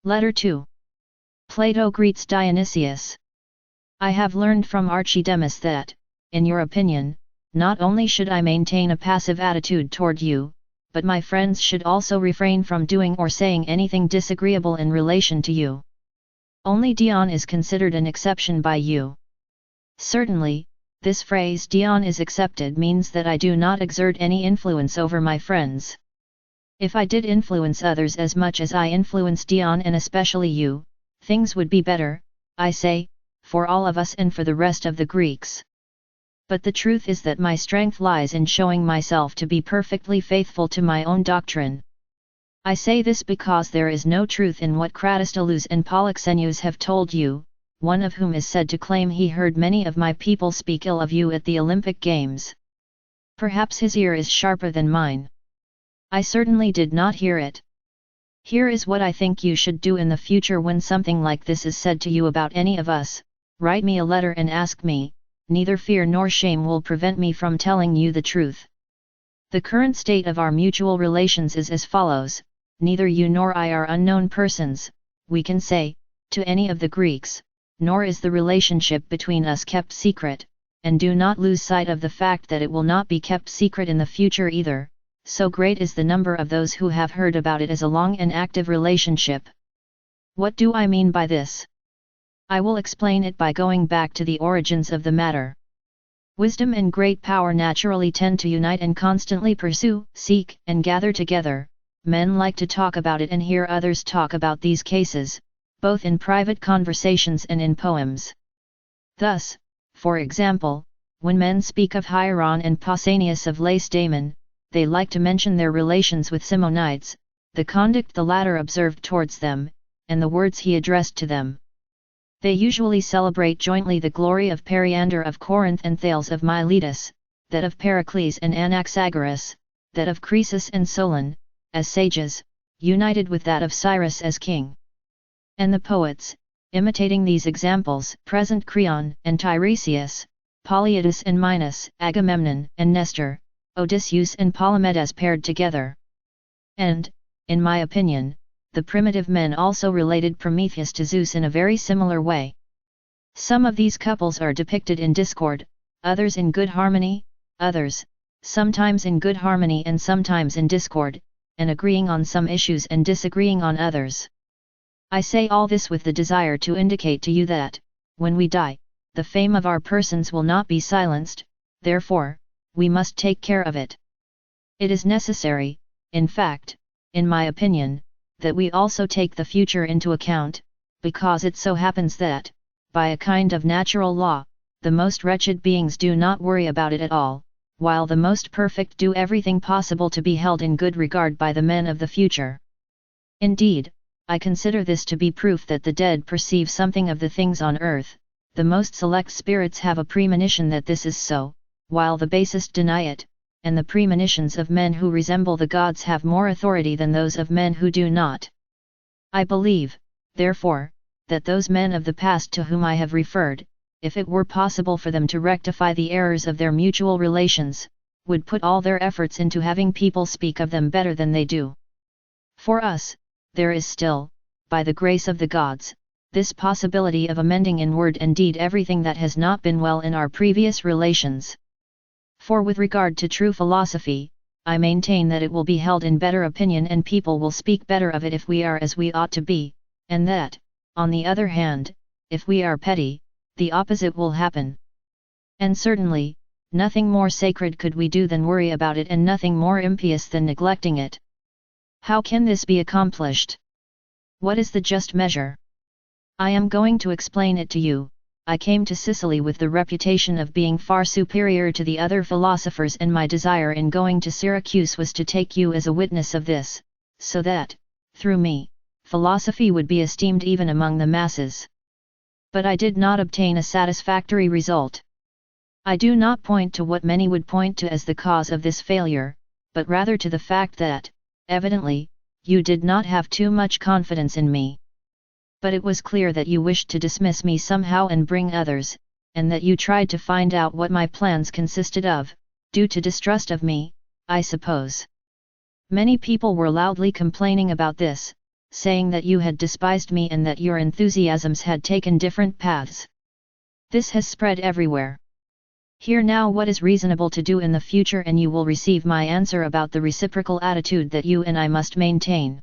Letter 2. Plato Greets Dionysius. I have learned from Archidemus that, in your opinion, not only should I maintain a passive attitude toward you, but my friends should also refrain from doing or saying anything disagreeable in relation to you. Only Dion is considered an exception by you. Certainly, this phrase Dion is accepted means that I do not exert any influence over my friends. If I did influence others as much as I influence Dion and especially you, things would be better, I say, for all of us and for the rest of the Greeks. But the truth is that my strength lies in showing myself to be perfectly faithful to my own doctrine. I say this because there is no truth in what Cratylus and Polyxenus have told you, one of whom is said to claim he heard many of my people speak ill of you at the Olympic Games. Perhaps his ear is sharper than mine. I certainly did not hear it. Here is what I think you should do in the future when something like this is said to you about any of us: write me a letter and ask me. Neither fear nor shame will prevent me from telling you the truth. The current state of our mutual relations is as follows: neither you nor I are unknown persons, we can say, to any of the Greeks, nor is the relationship between us kept secret, and do not lose sight of the fact that it will not be kept secret in the future either, so great is the number of those who have heard about it as a long and active relationship. What do I mean by this? I will explain it by going back to the origins of the matter. Wisdom and great power naturally tend to unite and constantly pursue, seek, and gather together. Men like to talk about it and hear others talk about these cases, both in private conversations and in poems. Thus, for example, when men speak of Hieron and Pausanias of Lacedaemon, they like to mention their relations with Simonides, the conduct the latter observed towards them, and the words he addressed to them. They usually celebrate jointly the glory of Periander of Corinth and Thales of Miletus, that of Pericles and Anaxagoras, that of Croesus and Solon, as sages, united with that of Cyrus as king. And the poets, imitating these examples, present Creon and Tiresias, Polyidus and Minos, Agamemnon and Nestor, Odysseus and Polymedes paired together. And, in my opinion, the primitive men also related Prometheus to Zeus in a very similar way. Some of these couples are depicted in discord, others in good harmony, others, sometimes in good harmony and sometimes in discord, and agreeing on some issues and disagreeing on others. I say all this with the desire to indicate to you that, when we die, the fame of our persons will not be silenced, therefore, we must take care of it. It is necessary, in fact, in my opinion, that we also take the future into account, because it so happens that, by a kind of natural law, the most wretched beings do not worry about it at all, while the most perfect do everything possible to be held in good regard by the men of the future. Indeed, I consider this to be proof that the dead perceive something of the things on earth. The most select spirits have a premonition that this is so, while the basest deny it, and the premonitions of men who resemble the gods have more authority than those of men who do not. I believe, therefore, that those men of the past to whom I have referred, if it were possible for them to rectify the errors of their mutual relations, would put all their efforts into having people speak of them better than they do. For us, there is still, by the grace of the gods, this possibility of amending in word and deed everything that has not been well in our previous relations. For with regard to true philosophy, I maintain that it will be held in better opinion and people will speak better of it if we are as we ought to be, and that, on the other hand, if we are petty, the opposite will happen. And certainly, nothing more sacred could we do than worry about it, and nothing more impious than neglecting it. How can this be accomplished? What is the just measure? I am going to explain it to you. I came to Sicily with the reputation of being far superior to the other philosophers, and my desire in going to Syracuse was to take you as a witness of this, so that, through me, philosophy would be esteemed even among the masses. But I did not obtain a satisfactory result. I do not point to what many would point to as the cause of this failure, but rather to the fact that, evidently, you did not have too much confidence in me. But it was clear that you wished to dismiss me somehow and bring others, and that you tried to find out what my plans consisted of, due to distrust of me, I suppose. Many people were loudly complaining about this, saying that you had despised me and that your enthusiasms had taken different paths. This has spread everywhere. Hear now what is reasonable to do in the future, and you will receive my answer about the reciprocal attitude that you and I must maintain.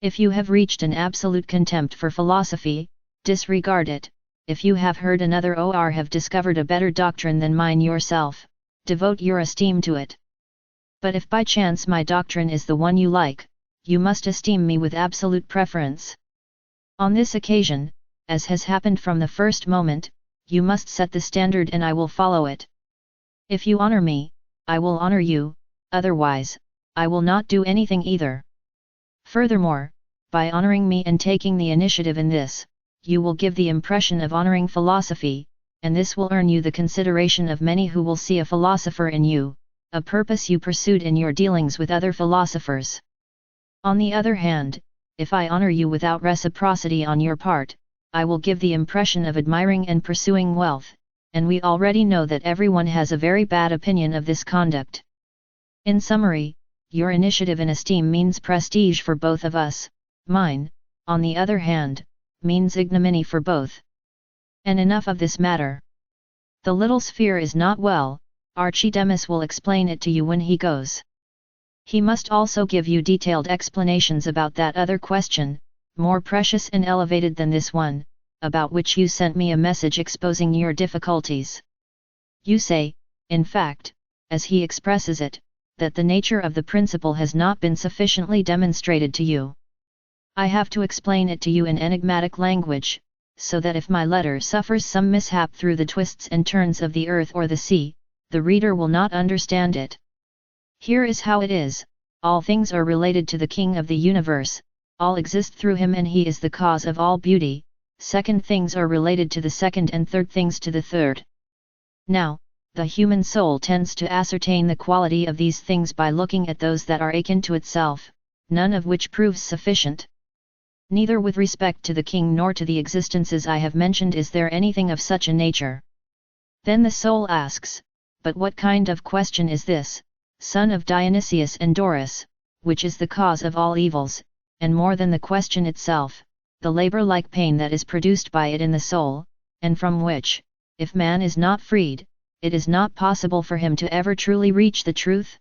If you have reached an absolute contempt for philosophy, disregard it. If you have heard another or have discovered a better doctrine than mine yourself, devote your esteem to it. But if by chance my doctrine is the one you like, you must esteem me with absolute preference. On this occasion, as has happened from the first moment, you must set the standard and I will follow it. If you honor me, I will honor you, otherwise, I will not do anything either. Furthermore, by honoring me and taking the initiative in this, you will give the impression of honoring philosophy, and this will earn you the consideration of many who will see a philosopher in you, a purpose you pursued in your dealings with other philosophers. On the other hand, if I honor you without reciprocity on your part, I will give the impression of admiring and pursuing wealth, and we already know that everyone has a very bad opinion of this conduct. In summary, your initiative and esteem means prestige for both of us, mine, on the other hand, means ignominy for both. And enough of this matter. The little sphere is not well, Archidemus will explain it to you when he goes. He must also give you detailed explanations about that other question, more precious and elevated than this one, about which you sent me a message exposing your difficulties. You say, in fact, as he expresses it, that the nature of the principle has not been sufficiently demonstrated to you. I have to explain it to you in enigmatic language, so that if my letter suffers some mishap through the twists and turns of the earth or the sea, the reader will not understand it. Here is how it is: all things are related to the King of the universe, all exist through him and he is the cause of all beauty. Second things are related to the second and third things to the third. Now, the human soul tends to ascertain the quality of these things by looking at those that are akin to itself, none of which proves sufficient. Neither with respect to the king nor to the existences I have mentioned is there anything of such a nature. Then the soul asks, but what kind of question is this, son of Dionysius and Doris, which is the cause of all evils, and more than the question itself, the labor-like pain that is produced by it in the soul, and from which, if man is not freed, it is not possible for him to ever truly reach the truth?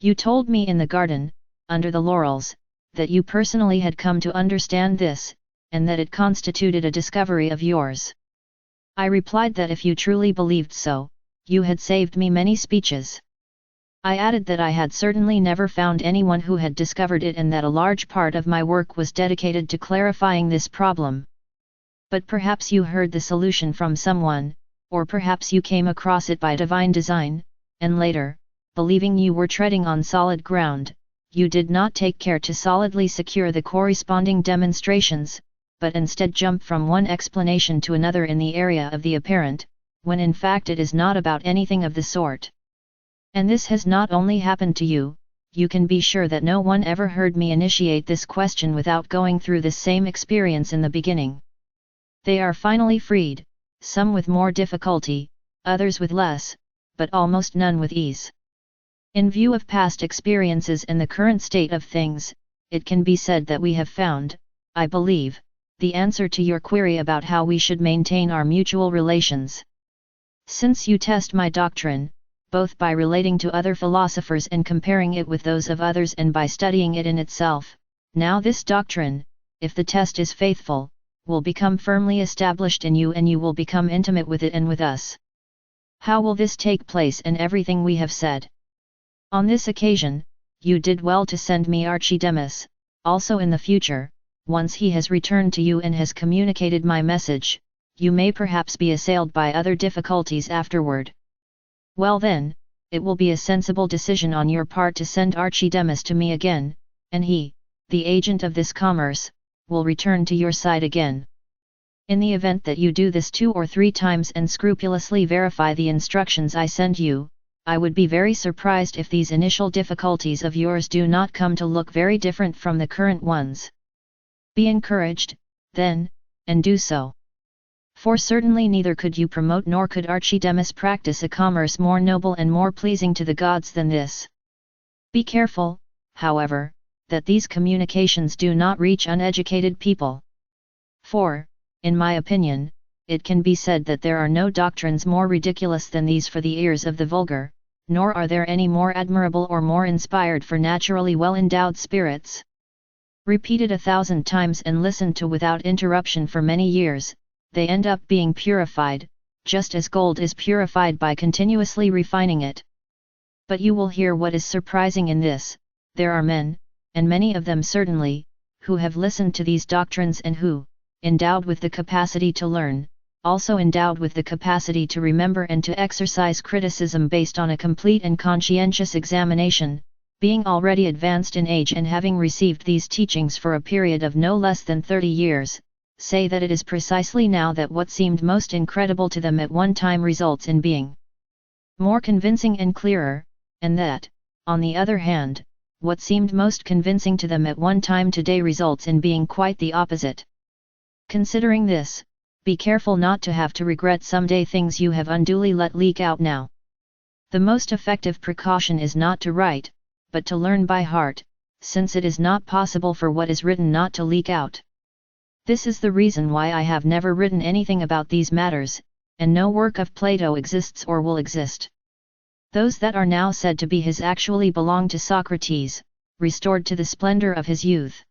You told me in the garden, under the laurels, that you personally had come to understand this, and that it constituted a discovery of yours. I replied that if you truly believed so, you had saved me many speeches. I added that I had certainly never found anyone who had discovered it and that a large part of my work was dedicated to clarifying this problem. But perhaps you heard the solution from someone, or perhaps you came across it by divine design, and later, believing you were treading on solid ground, you did not take care to solidly secure the corresponding demonstrations, but instead jump from one explanation to another in the area of the apparent, when in fact it is not about anything of the sort. And this has not only happened to you, you can be sure that no one ever heard me initiate this question without going through this same experience in the beginning. They are finally freed, some with more difficulty, others with less, but almost none with ease. In view of past experiences and the current state of things, it can be said that we have found, I believe, the answer to your query about how we should maintain our mutual relations. Since you test my doctrine, both by relating to other philosophers and comparing it with those of others and by studying it in itself, now this doctrine, if the test is faithful, will become firmly established in you and you will become intimate with it and with us. How will this take place and everything we have said? On this occasion, you did well to send me Archidemus, also in the future, once he has returned to you and has communicated my message, you may perhaps be assailed by other difficulties afterward. Well then, it will be a sensible decision on your part to send Archidemus to me again, and he, the agent of this commerce, will return to your side again. In the event that you do this 2 or 3 times and scrupulously verify the instructions I send you, I would be very surprised if these initial difficulties of yours do not come to look very different from the current ones. Be encouraged, then, and do so. For certainly neither could you promote nor could Archidemus practice a commerce more noble and more pleasing to the gods than this. Be careful, however, that these communications do not reach uneducated people. For, in my opinion, it can be said that there are no doctrines more ridiculous than these for the ears of the vulgar, nor are there any more admirable or more inspired for naturally well-endowed spirits. Repeated 1,000 times and listened to without interruption for many years, they end up being purified, just as gold is purified by continuously refining it. But you will hear what is surprising in this: there are men, and many of them certainly, who have listened to these doctrines and who, endowed with the capacity to learn, also endowed with the capacity to remember and to exercise criticism based on a complete and conscientious examination, being already advanced in age and having received these teachings for a period of no less than 30 years, say that it is precisely now that what seemed most incredible to them at one time results in being more convincing and clearer, and that, on the other hand, what seemed most convincing to them at one time today results in being quite the opposite. Considering this, be careful not to have to regret someday things you have unduly let leak out now. The most effective precaution is not to write, but to learn by heart, since it is not possible for what is written not to leak out. This is the reason why I have never written anything about these matters, and no work of Plato exists or will exist. Those that are now said to be his actually belong to Socrates, restored to the splendor of his youth.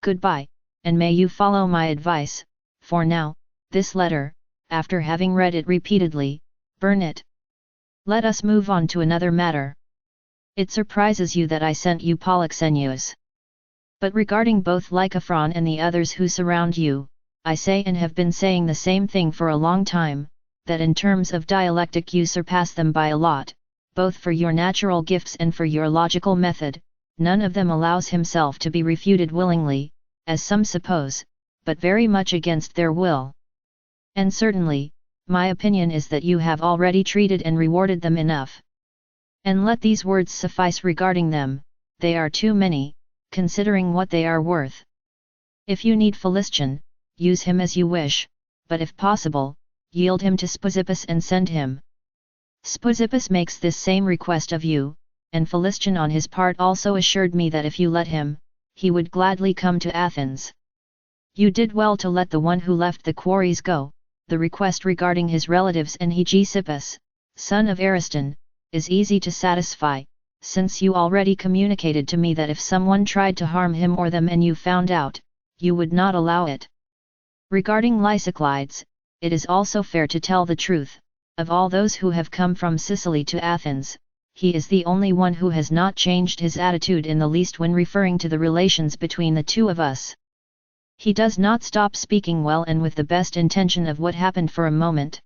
Goodbye, and may you follow my advice, for now, this letter, after having read it repeatedly, burn it. Let us move on to another matter. It surprises you that I sent you Polyxenus. But regarding both Lycophron and the others who surround you, I say and have been saying the same thing for a long time, that in terms of dialectic you surpass them by a lot, both for your natural gifts and for your logical method. None of them allows himself to be refuted willingly, as some suppose, but very much against their will. And certainly, my opinion is that you have already treated and rewarded them enough. And let these words suffice regarding them, they are too many, considering what they are worth. If you need Philistion, use him as you wish, but if possible, yield him to Speusippus and send him. Speusippus makes this same request of you, and Philistion on his part also assured me that if you let him, he would gladly come to Athens. You did well to let the one who left the quarries go. The request regarding his relatives and Hegesippus, son of Ariston, is easy to satisfy, since you already communicated to me that if someone tried to harm him or them and you found out, you would not allow it. Regarding Lysiclides, it is also fair to tell the truth. Of all those who have come from Sicily to Athens, he is the only one who has not changed his attitude in the least when referring to the relations between the two of us. He does not stop speaking well and with the best intention of what happened for a moment.